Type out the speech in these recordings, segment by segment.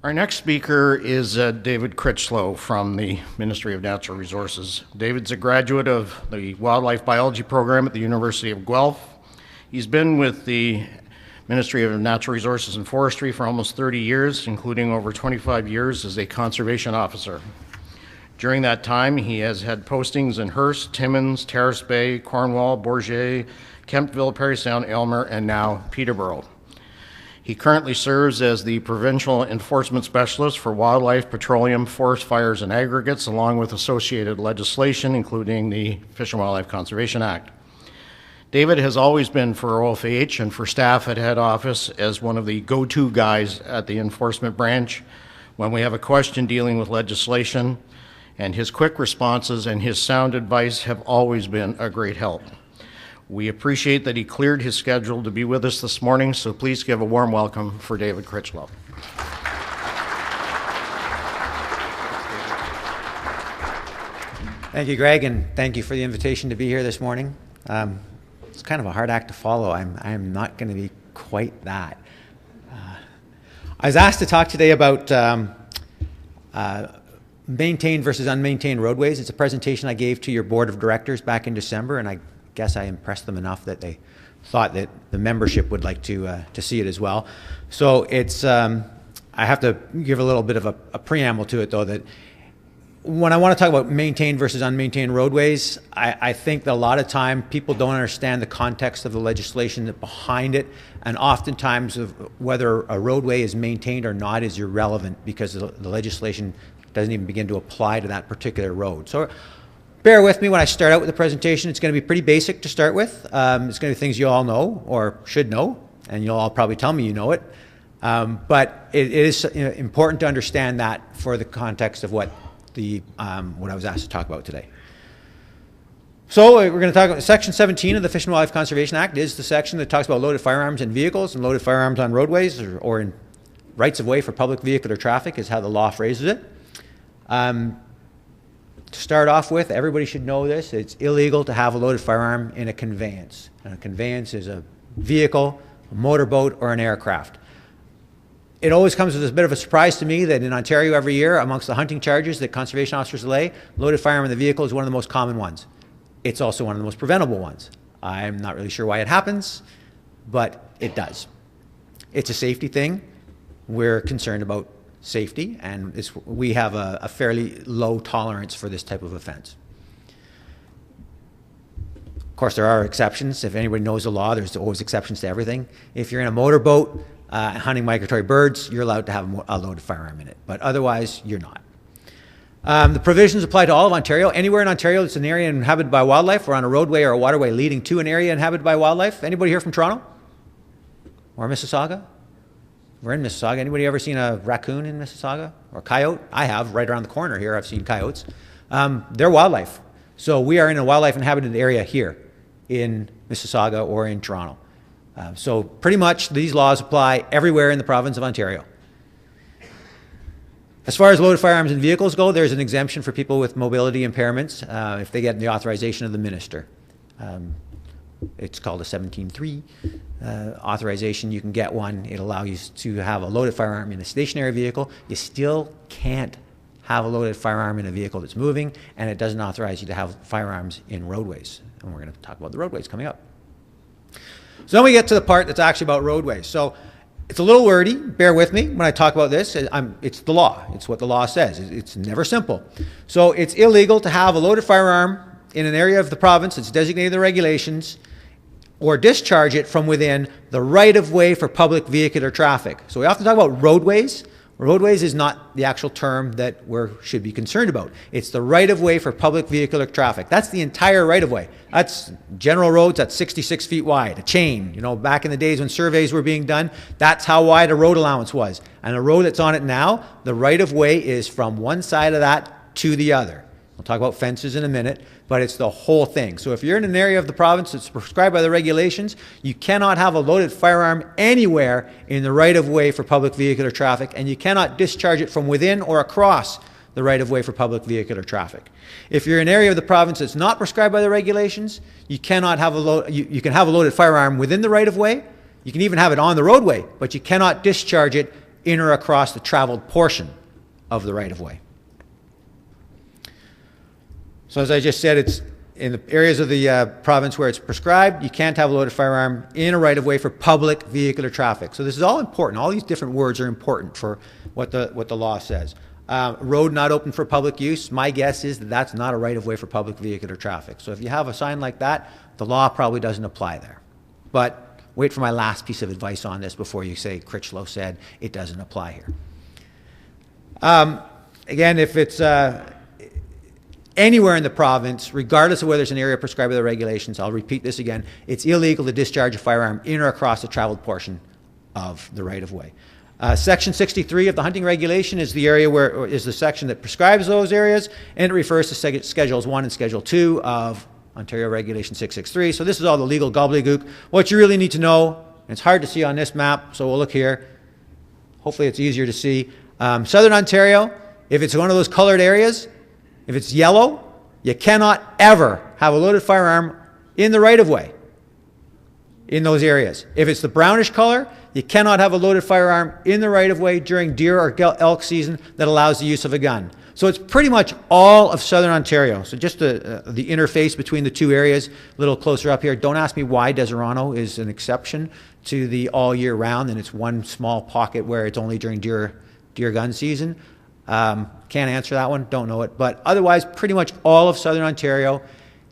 Our next speaker is David Critchlow from the Ministry of Natural Resources. David's a graduate of the Wildlife Biology program at the University of Guelph. He's been with the Ministry of Natural Resources and Forestry for almost 30 years, including over 25 years as a conservation officer. During that time, he has had postings in Hearst, Timmins, Terrace Bay, Cornwall, Bourget, Kemptville, Parry Sound, Aylmer, and now Peterborough. He currently serves as the Provincial Enforcement Specialist for Wildlife, Petroleum, Forest Fires, and Aggregates, along with associated legislation, including the Fish and Wildlife Conservation Act. David has always been for OFAH and for staff at head office as one of the go-to guys at the enforcement branch when we have a question dealing with legislation, and his quick responses and his sound advice have always been a great help. We appreciate that he cleared his schedule to be with us this morning, so please give a warm welcome for David Critchlow. Thank you, Greg, and thank you for the invitation to be here this morning. It's kind of a hard act to follow. I'm not going to be quite that. I was asked to talk today about maintained versus unmaintained roadways. It's a presentation I gave to your board of directors back in December, and I guess I impressed them enough that they thought that the membership would like to see it as well. So it's I have to give a little bit of a preamble to it, though, that when I want to talk about maintained versus unmaintained roadways, I think that a lot of time people don't understand the context of the legislation behind it, and oftentimes of whether a roadway is maintained or not is irrelevant because the legislation doesn't even begin to apply to that particular road. So bear with me when I start out with the presentation. It's going to be pretty basic to start with. It's going to be things you all know or should know, and you'll all probably tell me you know it. But it is important to understand that for the context of what I was asked to talk about today. So we're going to talk about Section 17 of the Fish and Wildlife Conservation Act is the section that talks about loaded firearms in vehicles and loaded firearms on roadways or in rights of way for public vehicular traffic is how the law phrases it. To start off with, everybody should know this. It's illegal to have a loaded firearm in a conveyance. And a conveyance is a vehicle, a motorboat, or an aircraft. It always comes as a bit of a surprise to me that in Ontario every year, amongst the hunting charges that conservation officers lay, loaded firearm in the vehicle is one of the most common ones. It's also one of the most preventable ones. I'm not really sure why it happens, but it does. It's a safety thing. We're concerned about safety, and we have a fairly low tolerance for this type of offense. Of course, there are exceptions. If anybody knows the law, there's always exceptions to everything. If you're in a motorboat hunting migratory birds, you're allowed to have a loaded firearm in it, but otherwise, you're not. The provisions apply to all of Ontario. Anywhere in Ontario that's an area inhabited by wildlife or on a roadway or a waterway leading to an area inhabited by wildlife. Anybody here from Toronto? Or Mississauga? We're in Mississauga. Anybody ever seen a raccoon in Mississauga? Or a coyote? I have. Right around the corner here, I've seen coyotes. They're wildlife. So we are in a wildlife inhabited area here in Mississauga or in Toronto. So pretty much these laws apply everywhere in the province of Ontario. As far as loaded firearms in vehicles go, there's an exemption for people with mobility impairments if they get the authorization of the minister. It's called a 17.3 authorization. You can get one. It'll allow you to have a loaded firearm in a stationary vehicle. You still can't have a loaded firearm in a vehicle that's moving, and it doesn't authorize you to have firearms in roadways. And we're going to talk about the roadways coming up. So then we get to the part that's actually about roadways. So it's a little wordy. Bear with me when I talk about this. It's the law. It's what the law says. It's never simple. So it's illegal to have a loaded firearm in an area of the province that's designated in the regulations or discharge it from within the right-of-way for public vehicular traffic. So we often talk about roadways. Roadways is not the actual term that we should be concerned about. It's the right-of-way for public vehicular traffic. That's the entire right-of-way. That's general roads that's 66 feet wide, a chain. You know, back in the days when surveys were being done, that's how wide a road allowance was. And a road that's on it now, the right-of-way is from one side of that to the other. We'll talk about fences in a minute, but it's the whole thing. So if you're in an area of the province that's prescribed by the regulations, you cannot have a loaded firearm anywhere in the right-of-way for public vehicular traffic, and you cannot discharge it from within or across the right-of-way for public vehicular traffic. If you're in an area of the province that's not prescribed by the regulations, you cannot have you can have a loaded firearm within the right-of-way. You can even have it on the roadway, but you cannot discharge it in or across the traveled portion of the right-of-way. So as I just said, it's in the areas of the province where it's prescribed, you can't have a loaded firearm in a right-of-way for public vehicular traffic. So this is all important. All these different words are important for what the law says. Road not open for public use, my guess is that that's not a right-of-way for public vehicular traffic. So if you have a sign like that, the law probably doesn't apply there. But wait for my last piece of advice on this before you say Critchlow said it doesn't apply here. Again, if it's anywhere in the province, regardless of whether it's an area prescribed by the regulations, I'll repeat this again, it's illegal to discharge a firearm in or across the traveled portion of the right-of-way. Section 63 of the hunting regulation is the area where is the section that prescribes those areas, and it refers to Schedules 1 and Schedule 2 of Ontario Regulation 663. So this is all the legal gobbledygook. What you really need to know, and it's hard to see on this map, so we'll look here. Hopefully it's easier to see. Southern Ontario, if it's one of those colored areas, if it's yellow, you cannot ever have a loaded firearm in the right-of-way in those areas. If it's the brownish color, you cannot have a loaded firearm in the right-of-way during deer or elk season that allows the use of a gun. So it's pretty much all of Southern Ontario. So just the interface between the two areas, a little closer up here. Don't ask me why Deserano is an exception to the all year round, and it's one small pocket where it's only during deer gun season. Can't answer that one, don't know it. But otherwise, pretty much all of Southern Ontario,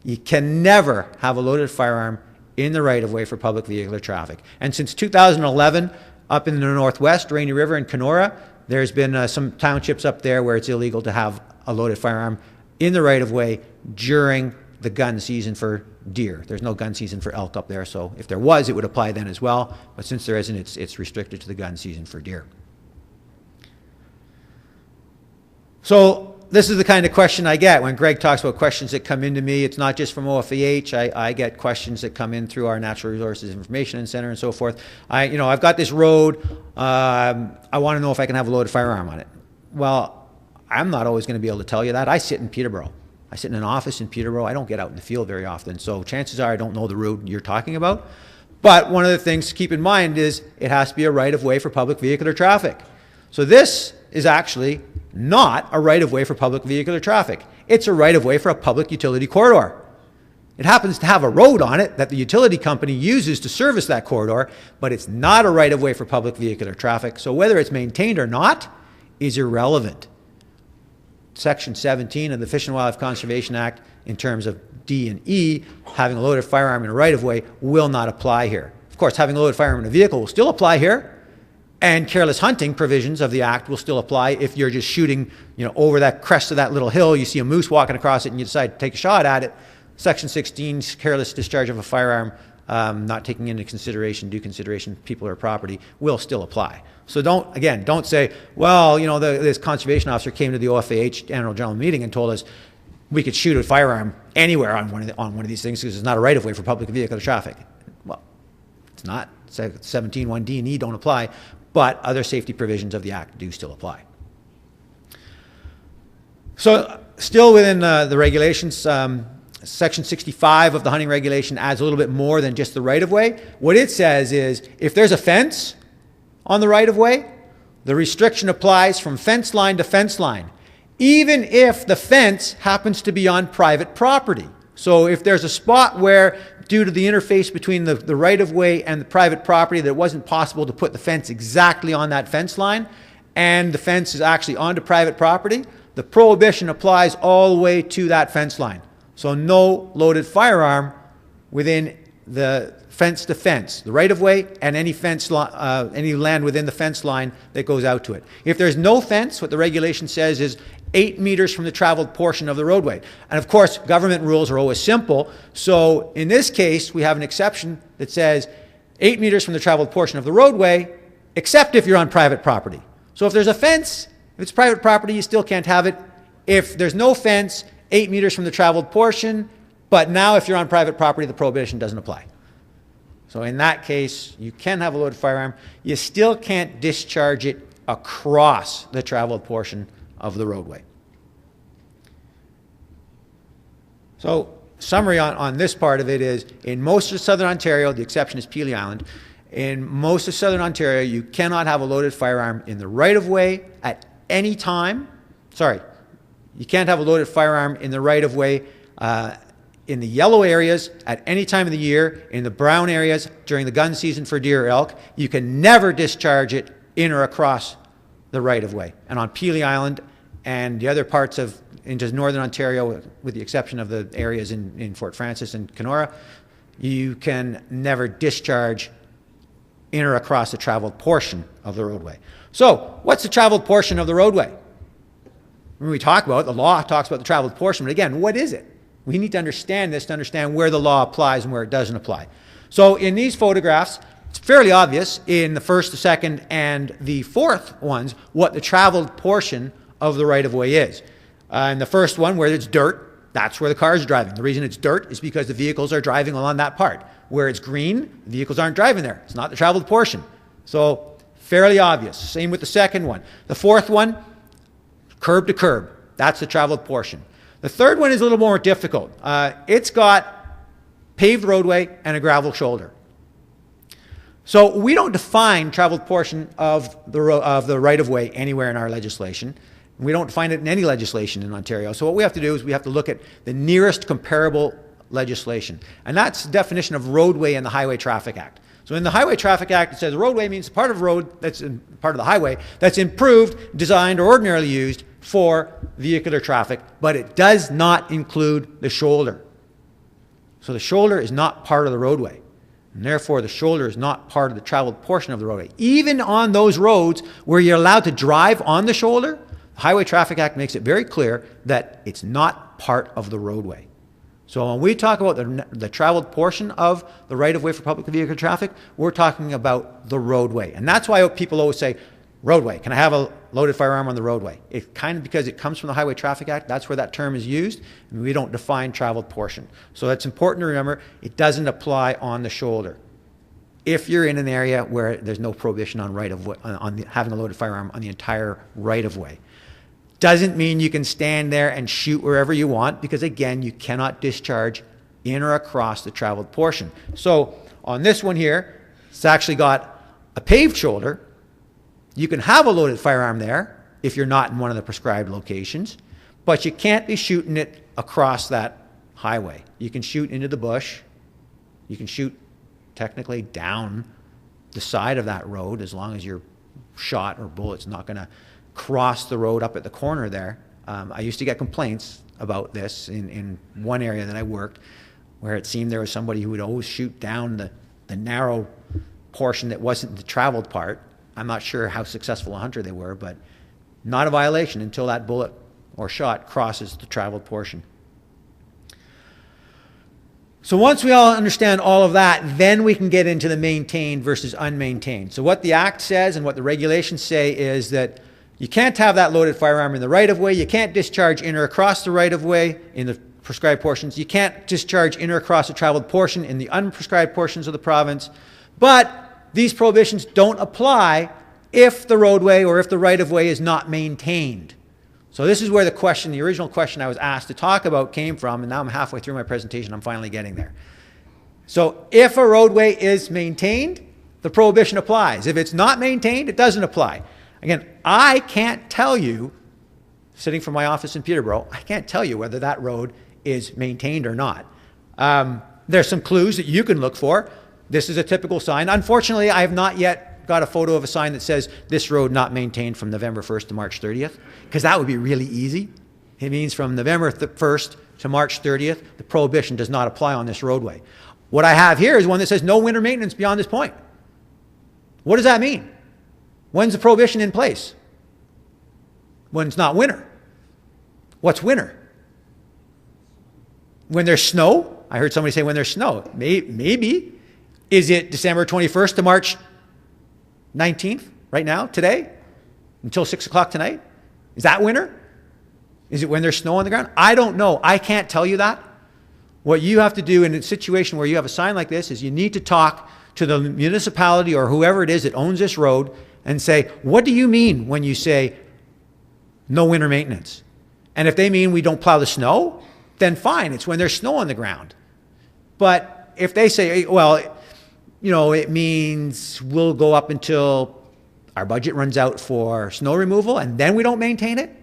you can never have a loaded firearm in the right-of-way for public vehicular traffic. And since 2011, up in the northwest, Rainy River and Kenora, there's been some townships up there where it's illegal to have a loaded firearm in the right-of-way during the gun season for deer. There's no gun season for elk up there, so if there was, it would apply then as well. But since there isn't, it's restricted to the gun season for deer. So this is the kind of question I get when Greg talks about questions that come into me. It's not just from OFAH. I get questions that come in through our Natural Resources Information Center and so forth. I've got this road. I want to know if I can have a loaded firearm on it. Well, I'm not always going to be able to tell you that. I sit in Peterborough. I sit in an office in Peterborough. I don't get out in the field very often. So chances are I don't know the road you're talking about. But one of the things to keep in mind is it has to be a right-of-way for public vehicular traffic. So this is actually not a right-of-way for public vehicular traffic. It's a right-of-way for a public utility corridor. It happens to have a road on it that the utility company uses to service that corridor, but it's not a right-of-way for public vehicular traffic. So whether it's maintained or not is irrelevant. Section 17 of the Fish and Wildlife Conservation Act, in terms of D and E, having a loaded firearm in a right-of-way will not apply here. Of course, having a loaded firearm in a vehicle will still apply here. And careless hunting provisions of the Act will still apply if you're just shooting, over that crest of that little hill, you see a moose walking across it and you decide to take a shot at it. Section 16, careless discharge of a firearm, not taking into consideration, due consideration, people or property, will still apply. So don't say, well, this conservation officer came to the OFAH annual general meeting and told us we could shoot a firearm anywhere on one of these things because it's not a right-of-way for public vehicular traffic. Well, it's not. 17(1)D and E don't apply. But other safety provisions of the Act do still apply. So still within the regulations, Section 65 of the hunting regulation adds a little bit more than just the right-of-way. What it says is if there's a fence on the right-of-way, the restriction applies from fence line to fence line, even if the fence happens to be on private property. So if there's a spot where, due to the interface between the right-of-way and the private property, that it wasn't possible to put the fence exactly on that fence line, and the fence is actually onto private property, the prohibition applies all the way to that fence line. So no loaded firearm within the fence to fence, the right-of-way and any any land within the fence line that goes out to it. If there's no fence, what the regulation says is 8 meters from the traveled portion of the roadway. And of course, government rules are always simple. So in this case, we have an exception that says 8 meters from the traveled portion of the roadway, except if you're on private property. So if there's a fence, if it's private property, you still can't have it. If there's no fence, 8 meters from the traveled portion, but now if you're on private property, the prohibition doesn't apply. So in that case, you can have a loaded firearm. You still can't discharge it across the traveled portion of the roadway. So summary on this part of it is, in most of southern Ontario, the exception is Peely Island, In most of southern Ontario, you cannot have a loaded firearm in the right-of-way at any time. Sorry, you can't have a loaded firearm in the right-of-way in the yellow areas at any time of the year. In the brown areas during the gun season for deer or elk, you can never discharge it in or across the right-of-way. And on Peely Island and the other parts of into northern Ontario, with the exception of the areas in Fort Francis and Kenora, you can never discharge in or across the traveled portion of the roadway. So, what's the traveled portion of the roadway? When we talk about it, the law talks about the traveled portion, but again, what is it? We need to understand this to understand where the law applies and where it doesn't apply. So, in these photographs, it's fairly obvious in the first, the second, and the fourth ones what the traveled portion of the right-of-way is. In the first one, where it's dirt, that's where the car is driving. The reason it's dirt is because the vehicles are driving along that part. Where it's green, the vehicles aren't driving there. It's not the traveled portion. So, fairly obvious. Same with the second one. The fourth one, curb to curb. That's the traveled portion. The third one is a little more difficult. It's got paved roadway and a gravel shoulder. So we don't define traveled portion of the right-of-way anywhere in our legislation. We don't find it in any legislation in Ontario. So what we have to do is we have to look at the nearest comparable legislation. And that's the definition of roadway in the Highway Traffic Act. So in the Highway Traffic Act, it says roadway means part of road that's part of the highway that's improved, designed, or ordinarily used for vehicular traffic, but it does not include the shoulder. So the shoulder is not part of the roadway. And therefore, the shoulder is not part of the traveled portion of the roadway. Even on those roads where you're allowed to drive on the shoulder, the Highway Traffic Act makes it very clear that it's not part of the roadway. So when we talk about the traveled portion of the right-of-way for public vehicle traffic, we're talking about the roadway. And that's why people always say, roadway, can I have a loaded firearm on the roadway? It's kind of because it comes from the Highway Traffic Act. That's where that term is used. And we don't define traveled portion. So that's important to remember. It doesn't apply on the shoulder. If you're in an area where there's no prohibition on having a loaded firearm on the entire right-of-way. Doesn't mean you can stand there and shoot wherever you want, because again, you cannot discharge in or across the traveled portion. So on this one here, it's actually got a paved shoulder. You can have a loaded firearm there if you're not in one of the prescribed locations, but you can't be shooting it across that highway. You can shoot into the bush. You can shoot technically down the side of that road as long as your shot or bullet's not going to cross the road up at the corner there. I used to get complaints about this in one area that I worked, where it seemed there was somebody who would always shoot down the narrow portion that wasn't the traveled part. I'm not sure how successful a hunter they were, but not a violation until that bullet or shot crosses the traveled portion. So once we all understand all of that, then we can get into the maintained versus unmaintained. So what the Act says and what the regulations say is that you can't have that loaded firearm in the right-of-way. You can't discharge in or across the right-of-way in the prescribed portions. You can't discharge in or across the traveled portion in the unprescribed portions of the province. But these prohibitions don't apply if the roadway or if the right-of-way is not maintained. So this is where the question, the original question I was asked to talk about came from, and now I'm halfway through my presentation. I'm finally getting there. So if a roadway is maintained, the prohibition applies. If it's not maintained, it doesn't apply. Again, I can't tell you, sitting from my office in Peterborough, I can't tell you whether that road is maintained or not. There's some clues that you can look for. This is a typical sign. Unfortunately, I have not yet got a photo of a sign that says this road not maintained from November 1st to March 30th, because that would be really easy. It means from November 1st to March 30th, the prohibition does not apply on this roadway. What I have here is one that says no winter maintenance beyond this point. What does that mean? When's the prohibition in place? When it's not winter. What's winter? When there's snow? I heard somebody say when there's snow. Maybe. Is it December 21st to March 19th right now, today? Until 6 o'clock tonight? Is that winter? Is it when there's snow on the ground? I don't know. I can't tell you that. What you have to do in a situation where you have a sign like this is you need to talk to the municipality or whoever it is that owns this road and say, what do you mean when you say no winter maintenance? And if they mean we don't plow the snow, then fine, it's when there's snow on the ground. But if they say, well, you know, it means we'll go up until our budget runs out for snow removal and then we don't maintain it.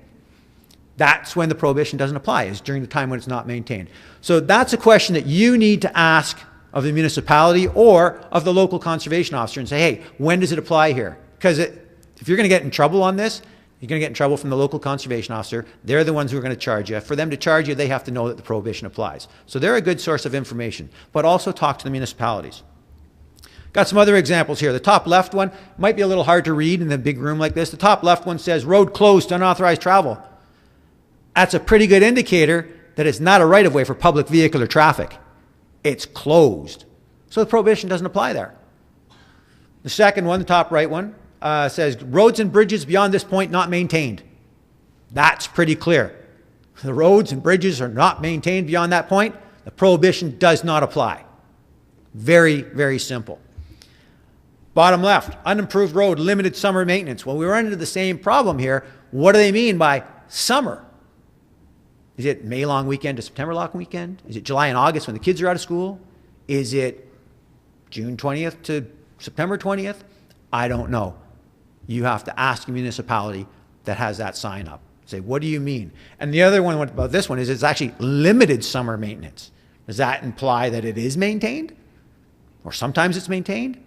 That's when the prohibition doesn't apply, is during the time when it's not maintained. So that's a question that you need to ask of the municipality or of the local conservation officer and say, hey, when does it apply here? Because if you're going to get in trouble on this, you're going to get in trouble from the local conservation officer. They're the ones who are going to charge you. For them to charge you, they have to know that the prohibition applies. So they're a good source of information, but also talk to the municipalities. Got some other examples here. The top left one might be a little hard to read in a big room like this. The top left one says, road closed to unauthorized travel. That's a pretty good indicator that it's not a right-of-way for public vehicular traffic. It's closed. So the prohibition doesn't apply there. The second one, the top right one, says roads and bridges beyond this point not maintained. That's pretty clear. The roads and bridges are not maintained beyond that point. The prohibition does not apply. Very, very simple. Bottom left, unimproved road, limited summer maintenance. Well, we run into the same problem here. What do they mean by summer? Is it May long weekend to September long weekend? Is it July and August when the kids are out of school? Is it June 20th to September 20th? I don't know. You have to ask a municipality that has that sign up. Say, what do you mean? And the other one about this one is it's actually limited summer maintenance. Does that imply that it is maintained? Or sometimes it's maintained?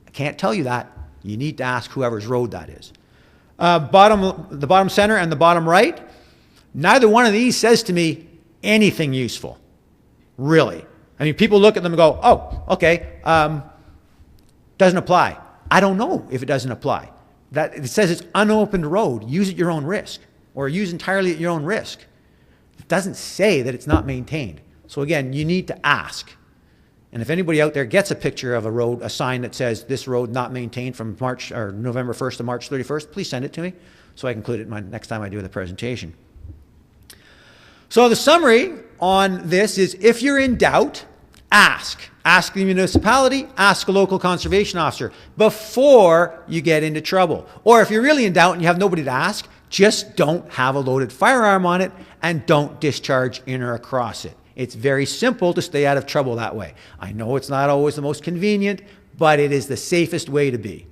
I can't tell you that. You need to ask whoever's road that is. The bottom center and the bottom right, neither one of these says to me anything useful, really. I mean, people look at them and go, oh, okay, doesn't apply. I don't know if it doesn't apply. That it says it's unopened road, use at your own risk, or use entirely at your own risk. It doesn't say that it's not maintained. So again, you need to ask. And if anybody out there gets a picture of a road, a sign that says this road not maintained from March or November 1st to March 31st, please send it to me so I can include it next time I do the presentation. So the summary on this is if you're in doubt, ask. Ask the municipality, ask a local conservation officer before you get into trouble. Or if you're really in doubt and you have nobody to ask, just don't have a loaded firearm on it and don't discharge in or across it. It's very simple to stay out of trouble that way. I know it's not always the most convenient, but it is the safest way to be.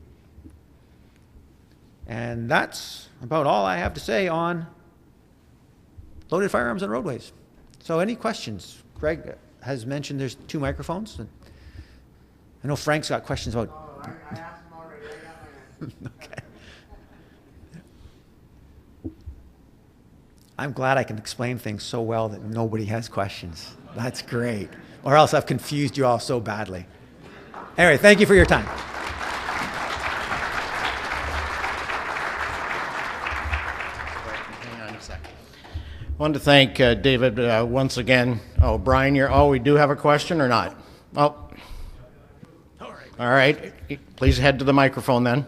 And that's about all I have to say on loaded firearms on roadways. So any questions? Greg has mentioned there's 2 microphones. I know Frank's got questions about... Oh, I asked him already. I got my answer. Okay. I'm glad I can explain things so well that nobody has questions. That's great. Or else I've confused you all so badly. Anyway, thank you for your time. Hang on a second. I wanted to thank David once again. Oh, Brian, we do have a question or not? Oh. All right. Please head to the microphone then.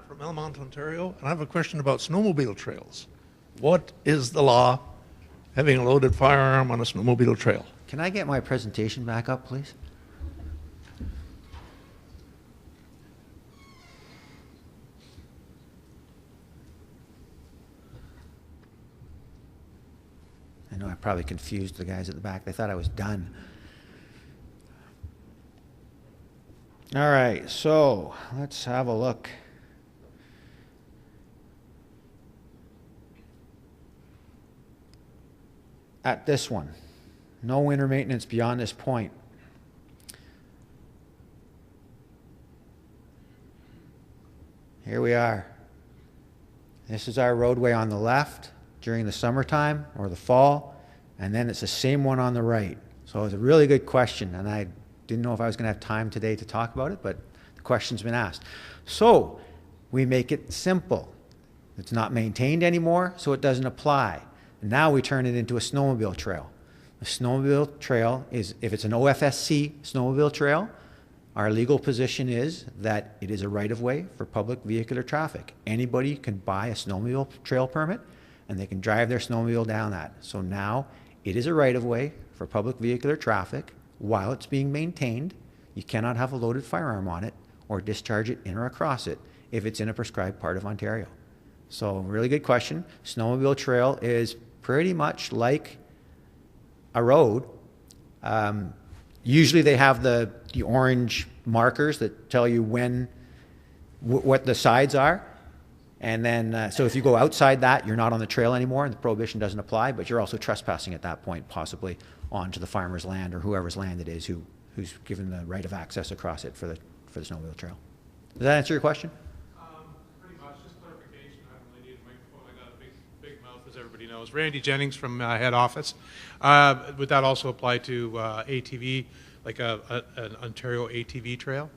From Elmont, Ontario, and I have a question about snowmobile trails. What is the law having a loaded firearm on a snowmobile trail? Can I get my presentation back up, please? I know I probably confused the guys at the back. They thought I was done. All right, so let's have a look. At this one, no winter maintenance beyond this point. Here we are. This is our roadway on the left during the summertime or the fall, and then it's the same one on the right. So it's a really good question, and I didn't know if I was going to have time today to talk about it, but the question's been asked. So we make it simple. It's not maintained anymore, so it doesn't apply. And now we turn it into a snowmobile trail. A snowmobile trail is, if it's an OFSC snowmobile trail, our legal position is that it is a right-of-way for public vehicular traffic. Anybody can buy a snowmobile trail permit and they can drive their snowmobile down that. So now it is a right-of-way for public vehicular traffic while it's being maintained. You cannot have a loaded firearm on it or discharge it in or across it if it's in a prescribed part of Ontario. So really good question. Snowmobile trail is pretty much like a road, usually they have the orange markers that tell you what the sides are. And then, so if you go outside that, you're not on the trail anymore and the prohibition doesn't apply, but you're also trespassing at that point, possibly onto the farmer's land or whoever's land it is who's given the right of access across it for the snowmobile trail. Does that answer your question? Pretty much, just clarification. I don't really need a microphone. I got a big mouth, as everybody knows. Randy Jennings from head office. Would that also apply to ATV, like an Ontario ATV trail?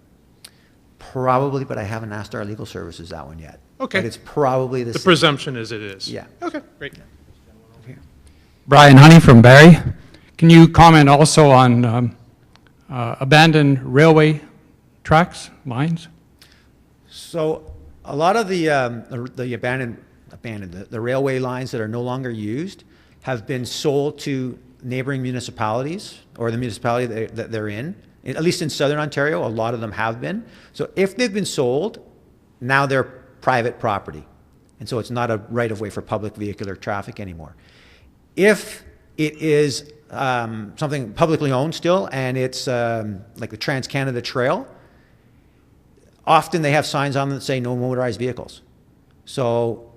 Probably, but I haven't asked our legal services that one yet. Okay. But it's probably the The same. presumption is it is. Yeah. Okay, great. Brian Honey from Barrie. Can you comment also on abandoned railway tracks, lines? So a lot of the the railway lines that are no longer used have been sold to neighboring municipalities or the municipality that they're in. At least in Southern Ontario, a lot of them have been. So if they've been sold, now they're private property. And so it's not a right-of-way for public vehicular traffic anymore. If it is something publicly owned still, and it's like the Trans-Canada Trail, often they have signs on them that say no motorized vehicles. So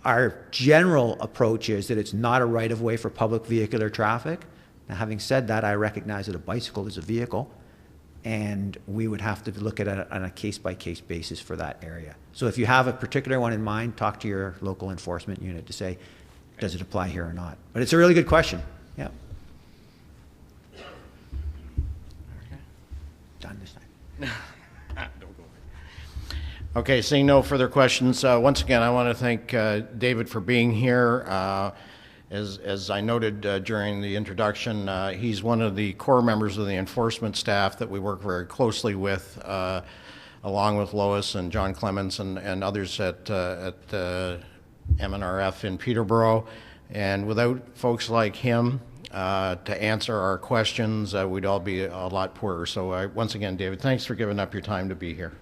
our general approach is that it's not a right-of-way for public vehicular traffic. Now, having said that, I recognize that a bicycle is a vehicle, and we would have to look at it on a case-by-case basis for that area. So if you have a particular one in mind, talk to your local enforcement unit to say, does it apply here or not? But it's a really good question. Yeah. Done this time. Okay, seeing no further questions, once again, I want to thank David for being here. As I noted during the introduction, he's one of the core members of the enforcement staff that we work very closely with, along with Lois and John Clements and others at MNRF in Peterborough. And without folks like him to answer our questions, we'd all be a lot poorer. So once again, David, thanks for giving up your time to be here.